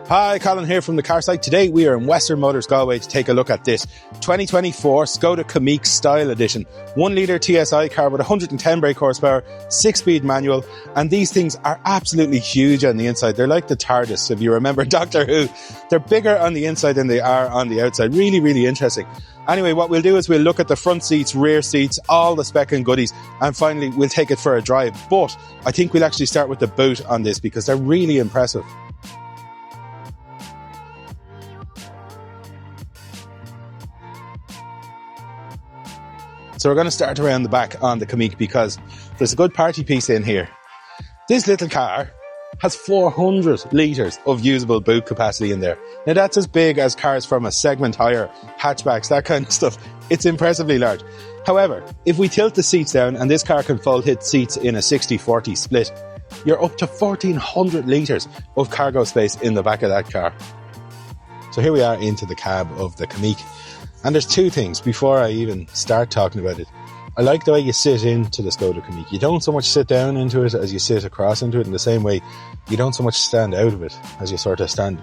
Hi, Colin here from the car site. Today we are in Western Motors Galway to take a look at this 2024 Škoda Kamiq Style Edition. 1 litre TSI car with 110 brake horsepower, 6-speed manual, and these things are absolutely huge on the inside. They're like the TARDIS, if you remember Doctor Who. They're bigger on the inside than they are on the outside. Really, really interesting. Anyway, what we'll do is we'll look at the front seats, rear seats, all the spec and goodies, and finally we'll take it for a drive. But I think we'll actually start with the boot on this because they're really impressive. So we're going to start around the back on the Kamiq because there's a good party piece in here. This little car has 400 litres of usable boot capacity in there. Now that's as big as cars from a segment higher, hatchbacks, that kind of stuff. It's impressively large. However, if we tilt the seats down, and this car can fold hit seats in a 60-40 split, you're up to 1,400 litres of cargo space in the back of that car. So here we are into the cab of the Kamiq. And there's two things before I even start talking about it. I like the way you sit into the Škoda Kamiq. You don't so much sit down into it as you sit across into it, in the same way you don't so much stand out of it as you sort of stand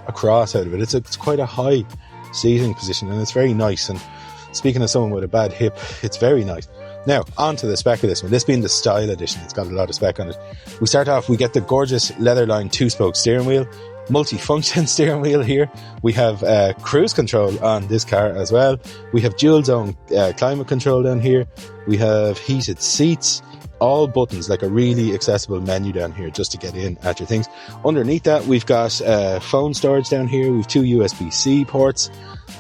across out of it. It's quite a high seating position and it's very nice. And speaking of someone with a bad hip, it's very nice. Now, on to the spec of this one. This being the Style Edition, it's got a lot of spec on it. We start off, we get the gorgeous leather-lined 2-spoke steering wheel, multi-function steering wheel here. We have cruise control on this car as well. We have dual zone climate control down here. We have heated seats, all buttons, like a really accessible menu down here just to get in at your things. Underneath that, we've got phone storage down here. We've 2 USB-C ports.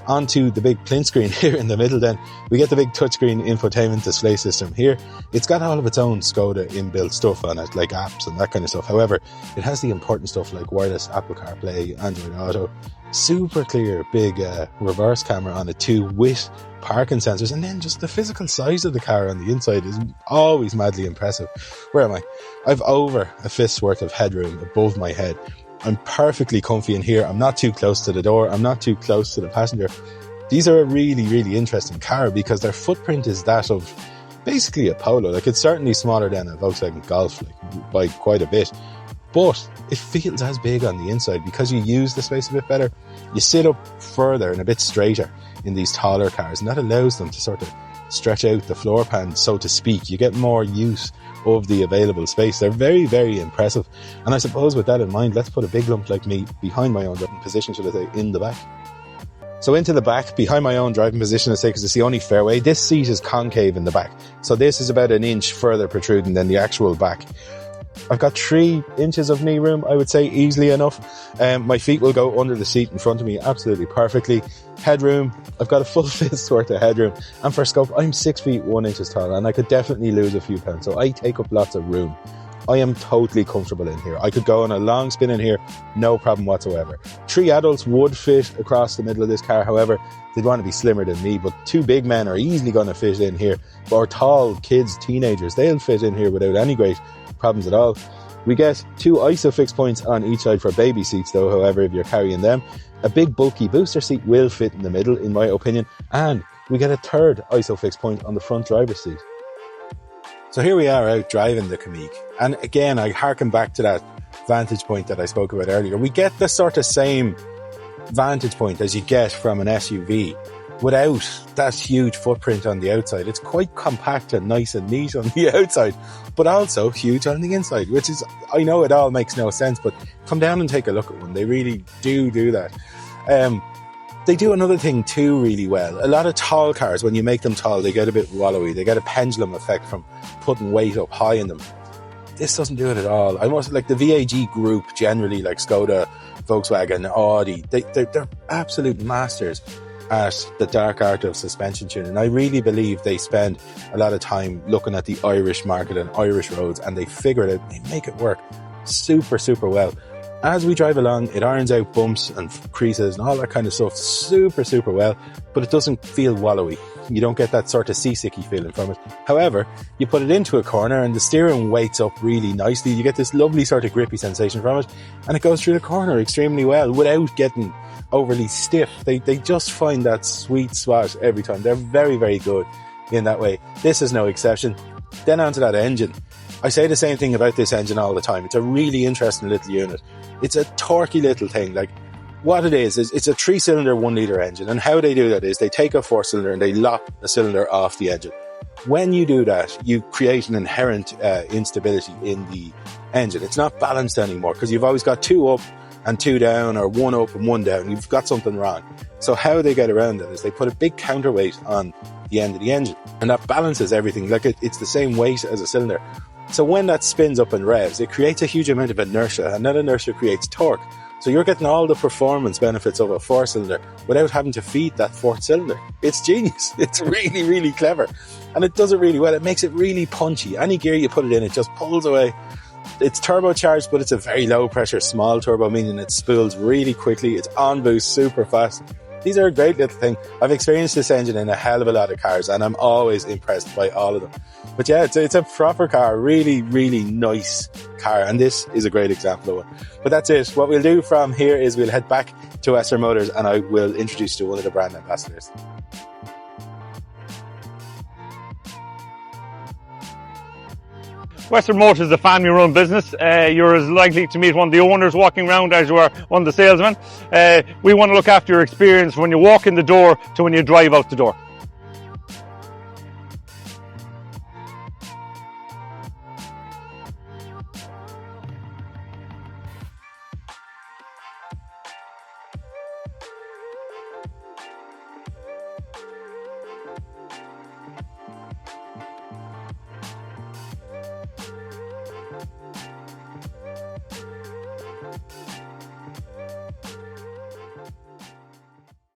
Onto the big print screen here in the middle, then we get the big touchscreen infotainment display system here. It's got all of its own Škoda inbuilt stuff on it, like apps and that kind of stuff. However, it has the important stuff like wireless Apple CarPlay, Android Auto, super clear big reverse camera on it too, with parking sensors, and then just the physical size of the car on the inside is always madly impressive. Where am I? I've over a fist's worth of headroom above my head. I'm perfectly comfy in here. I'm not too close to the door. I'm not too close to the passenger. These are a really, really interesting car because their footprint is that of basically a Polo. Like, it's certainly smaller than a Volkswagen Golf, like, by quite a bit. But it feels as big on the inside because you use the space a bit better. You sit up further and a bit straighter in these taller cars, and that allows them to sort of stretch out the floor pan, so to speak. You get more use of the available space. They're very, very impressive. And I suppose with that in mind, let's put a big lump like me behind my own driving position, should I say, in the back. So into the back, behind my own driving position, I say, because it's the only fairway. This seat is concave in the back. So this is about an inch further protruding than the actual back. I've got 3 inches of knee room, I would say, easily enough. My feet will go under the seat in front of me absolutely perfectly. Headroom, I've got a full fist's worth of headroom. And for scope, I'm 6 feet 1 inch tall, and I could definitely lose a few pounds. So I take up lots of room. I am totally comfortable in here. I could go on a long spin in here, no problem whatsoever. 3 adults would fit across the middle of this car. However, they'd want to be slimmer than me, but 2 big men are easily going to fit in here. Or tall kids, teenagers, they'll fit in here without any great problems at all. We get 2 ISOFIX points on each side for baby seats though, however, if you're carrying them. A big bulky booster seat will fit in the middle, in my opinion, and we get a 3rd ISOFIX point on the front driver's seat. So here we are out driving the Kamiq, and again I harken back to that vantage point that I spoke about earlier. We get the sort of same vantage point as you get from an SUV without that huge footprint on the outside. It's quite compact and nice and neat on the outside, but also huge on the inside, which is, I know it all makes no sense, but come down and take a look at one. They really do that. They do another thing too really well. A lot of tall cars, when you make them tall, they get a bit wallowy. They get a pendulum effect from putting weight up high in them. This doesn't do it at all. I must, like the VAG group generally, like Škoda, Volkswagen, Audi, they're absolute masters at the dark art of suspension tuning. I really believe they spend a lot of time looking at the Irish market and Irish roads, and they figure it out. They make it work super, super well. As we drive along, it irons out bumps and creases and all that kind of stuff super, super well, but it doesn't feel wallowy. You don't get that sort of seasicky feeling from it. However, you put it into a corner and the steering weights up really nicely. You get this lovely sort of grippy sensation from it, and it goes through the corner extremely well without getting overly stiff. They just find that sweet spot every time. They're very, very good in that way. This is no exception. Then onto that engine. I say the same thing about this engine all the time. It's a really interesting little unit. It's a torquey little thing. Like, what it is it's a 3-cylinder 1 litre engine, and how they do that is they take a 4-cylinder and they lock a cylinder off the engine. When you do that, you create an inherent instability in the engine. It's not balanced anymore because you've always got 2 up and 2 down, or 1 up and 1 down. You've got something wrong. So how they get around that is they put a big counterweight on the end of the engine, and that balances everything. Like, it's the same weight as a cylinder. So when that spins up and revs, it creates a huge amount of inertia, and that inertia creates torque. So you're getting all the performance benefits of a 4-cylinder without having to feed that 4th cylinder. It's genius. It's really, really clever. And it does it really well. It makes it really punchy. Any gear you put it in, it just pulls away. It's turbocharged, but it's a very low pressure, small turbo, meaning it spools really quickly. It's on boost super fast. These are a great little thing. I've experienced this engine in a hell of a lot of cars, and I'm always impressed by all of them. But yeah, it's a proper car, really, really nice car, and this is a great example of one. But that's it. What we'll do from here is we'll head back to Western Motors, and I will introduce you to one of the brand ambassadors. Western Motors is a family-run business. You're as likely to meet one of the owners walking around as you are one of the salesmen. We want to look after your experience when you walk in the door to when you drive out the door.